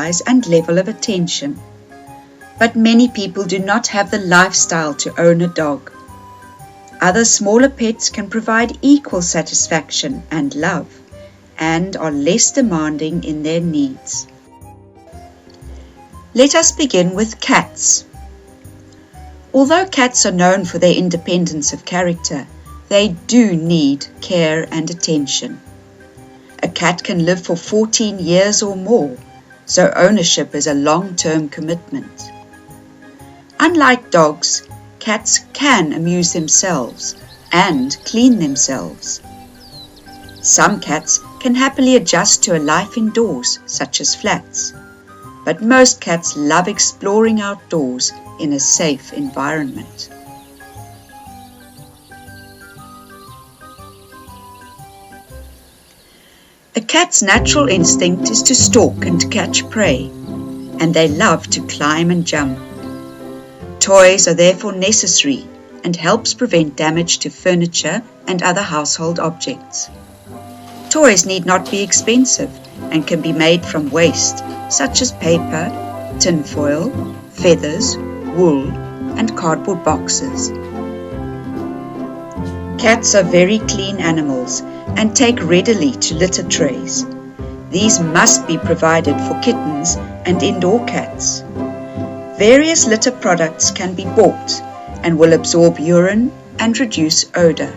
size and level of attention. But many people do not have the lifestyle to own a dog. Other smaller pets can provide equal satisfaction and love, and are less demanding in their needs. Let us begin with cats. Although cats are known for their independence of character, they do need care and attention. A cat can live for 14 years or more, so ownership is a long-term commitment. Unlike dogs, cats can amuse themselves and clean themselves. Some cats can happily adjust to a life indoors, such as flats, but most cats love exploring outdoors in a safe environment. A cat's natural instinct is to stalk and catch prey, and they love to climb and jump. Toys are therefore necessary and helps prevent damage to furniture and other household objects. Toys need not be expensive and can be made from waste, such as paper, tinfoil, feathers, wool, and cardboard boxes. Cats are very clean animals and take readily to litter trays. These must be provided for kittens and indoor cats. Various litter products can be bought and will absorb urine and reduce odor.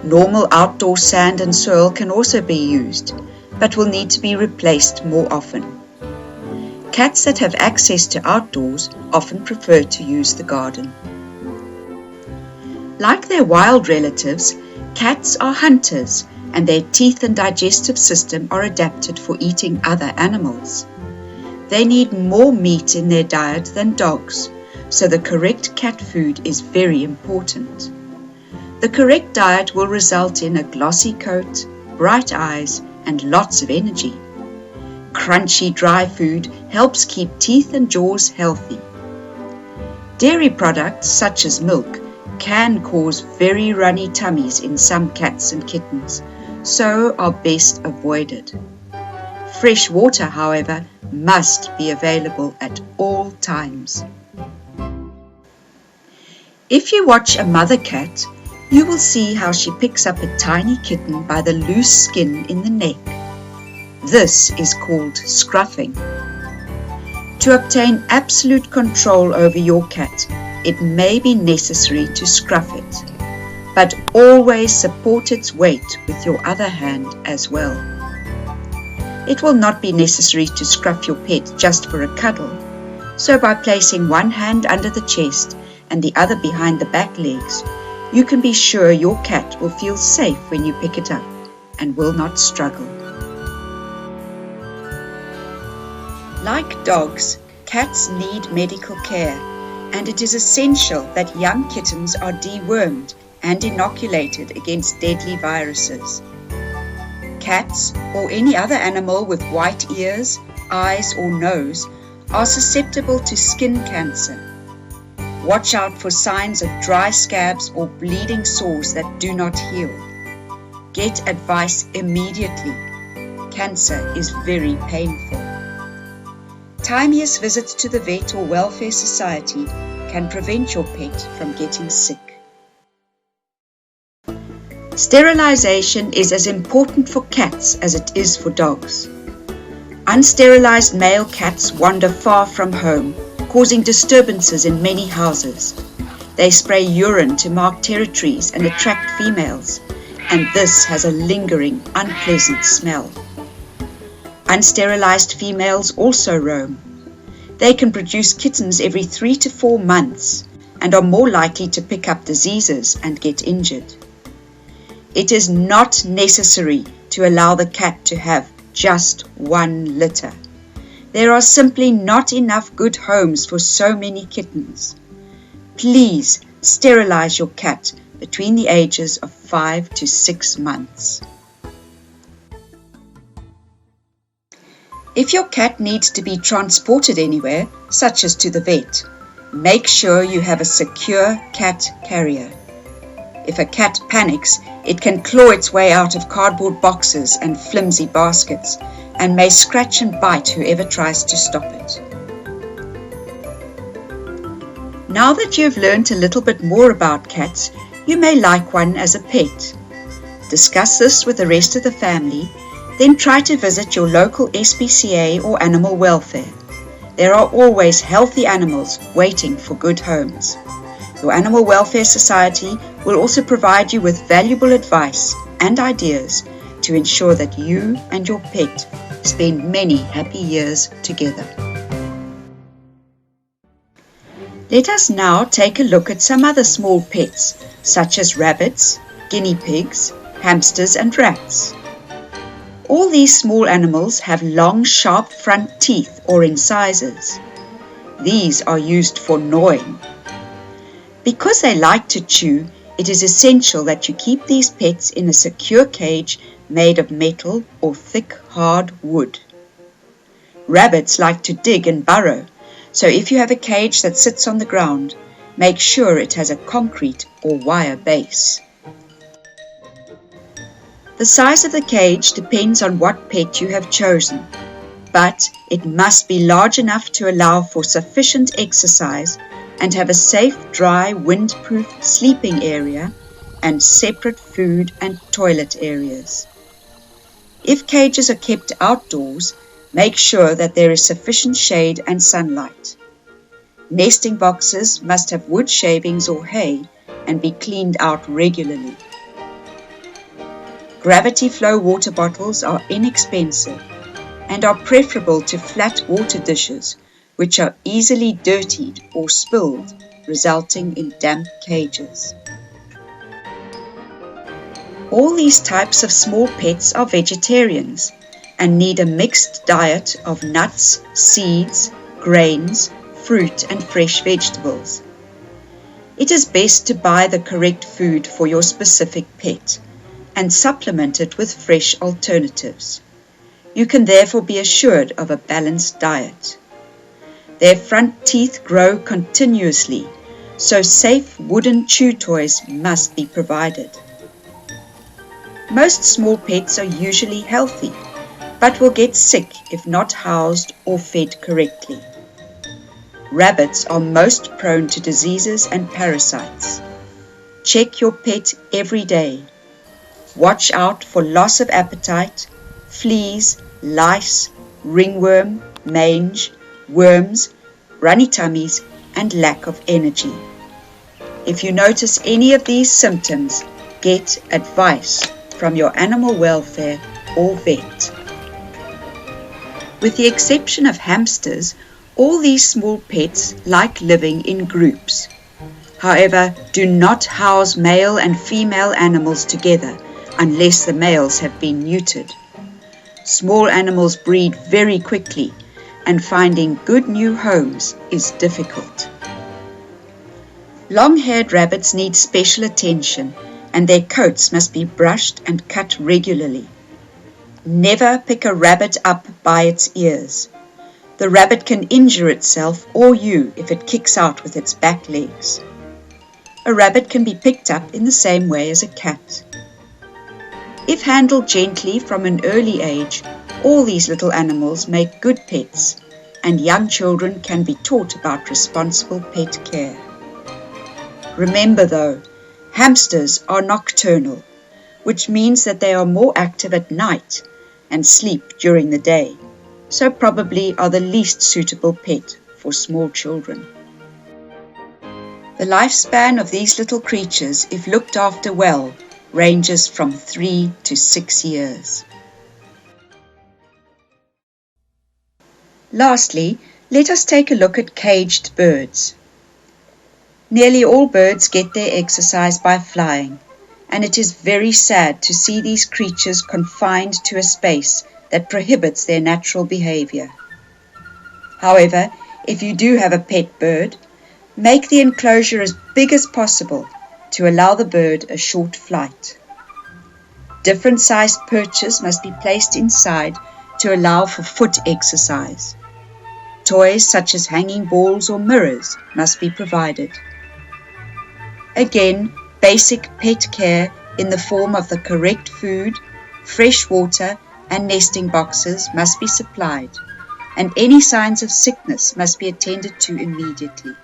Normal outdoor sand and soil can also be used, but will need to be replaced more often. Cats that have access to outdoors often prefer to use the garden. Like their wild relatives, cats are hunters, and their teeth and digestive system are adapted for eating other animals. They need more meat in their diet than dogs, so the correct cat food is very important. The correct diet will result in a glossy coat, bright eyes, and lots of energy. Crunchy dry food helps keep teeth and jaws healthy. Dairy products such as milk can cause very runny tummies in some cats and kittens, so are best avoided. Fresh water, however, must be available at all times. If you watch a mother cat, you will see how she picks up a tiny kitten by the loose skin in the neck. This is called scruffing. To obtain absolute control over your cat, it may be necessary to scruff it, but always support its weight with your other hand as well. It will not be necessary to scruff your pet just for a cuddle, so by placing one hand under the chest and the other behind the back legs, you can be sure your cat will feel safe when you pick it up and will not struggle. Like dogs, cats need medical care, and it is essential that young kittens are dewormed and inoculated against deadly viruses. Cats, or any other animal with white ears, eyes, or nose, are susceptible to skin cancer. Watch out for signs of dry scabs or bleeding sores that do not heal. Get advice immediately. Cancer is very painful. Timeous visits to the vet or welfare society can prevent your pet from getting sick. Sterilization is as important for cats as it is for dogs. Unsterilized male cats wander far from home, causing disturbances in many houses. They spray urine to mark territories and attract females, and this has a lingering, unpleasant smell. Unsterilized females also roam. They can produce kittens every 3 to 4 months and are more likely to pick up diseases and get injured. It is not necessary to allow the cat to have just one litter. There are simply not enough good homes for so many kittens. Please sterilize your cat between the ages of 5 to 6 months. If your cat needs to be transported anywhere, such as to the vet, make sure you have a secure cat carrier. If a cat panics, it can claw its way out of cardboard boxes and flimsy baskets, and may scratch and bite whoever tries to stop it. Now that you have learned a little bit more about cats, you may like one as a pet. Discuss this with the rest of the family, then try to visit your local SPCA or animal welfare. There are always healthy animals waiting for good homes. Your Animal Welfare Society will also provide you with valuable advice and ideas to ensure that you and your pet spend many happy years together. Let us now take a look at some other small pets, such as rabbits, guinea pigs, hamsters and rats. All these small animals have long, sharp front teeth or incisors. These are used for gnawing. Because they like to chew, it is essential that you keep these pets in a secure cage made of metal or thick, hard wood. Rabbits like to dig and burrow, so if you have a cage that sits on the ground, make sure it has a concrete or wire base. The size of the cage depends on what pet you have chosen, but it must be large enough to allow for sufficient exercise and have a safe, dry, wind-proof sleeping area and separate food and toilet areas. If cages are kept outdoors, make sure that there is sufficient shade and sunlight. Nesting boxes must have wood shavings or hay and be cleaned out regularly. Gravity flow water bottles are inexpensive and are preferable to flat water dishes, which are easily dirtied or spilled, resulting in damp cages. All these types of small pets are vegetarians and need a mixed diet of nuts, seeds, grains, fruit and fresh vegetables. It is best to buy the correct food for your specific pet and supplement it with fresh alternatives. You can therefore be assured of a balanced diet. Their front teeth grow continuously, so safe wooden chew toys must be provided. Most small pets are usually healthy, but will get sick if not housed or fed correctly. Rabbits are most prone to diseases and parasites. Check your pet every day. Watch out for loss of appetite, fleas, lice, ringworm, mange, worms, runny tummies, and lack of energy. If you notice any of these symptoms, get advice from your animal welfare or vet. With the exception of hamsters, all these small pets like living in groups. However, do not house male and female animals together unless the males have been neutered. Small animals breed very quickly, and finding good new homes is difficult. Long-haired rabbits need special attention, and their coats must be brushed and cut regularly. Never pick a rabbit up by its ears. The rabbit can injure itself or you if it kicks out with its back legs. A rabbit can be picked up in the same way as a cat. If handled gently from an early age, all these little animals make good pets, and young children can be taught about responsible pet care. Remember though, hamsters are nocturnal, which means that they are more active at night and sleep during the day, so probably are the least suitable pet for small children. The lifespan of these little creatures, if looked after well, ranges from 3 to 6 years. Lastly, let us take a look at caged birds. Nearly all birds get their exercise by flying, and it is very sad to see these creatures confined to a space that prohibits their natural behavior. However, if you do have a pet bird, make the enclosure as big as possible to allow the bird a short flight. Different sized perches must be placed inside to allow for foot exercise. Toys such as hanging balls or mirrors must be provided. Again, basic pet care in the form of the correct food, fresh water, and nesting boxes must be supplied, and any signs of sickness must be attended to immediately.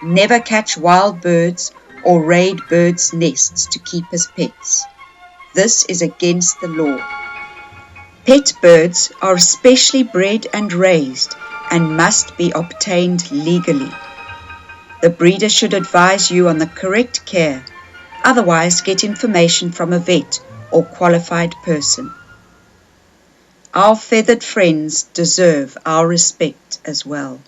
Never catch wild birds or raid birds' nests to keep as pets. This is against the law. Pet birds are specially bred and raised and must be obtained legally. The breeder should advise you on the correct care, otherwise get information from a vet or qualified person. Our feathered friends deserve our respect as well.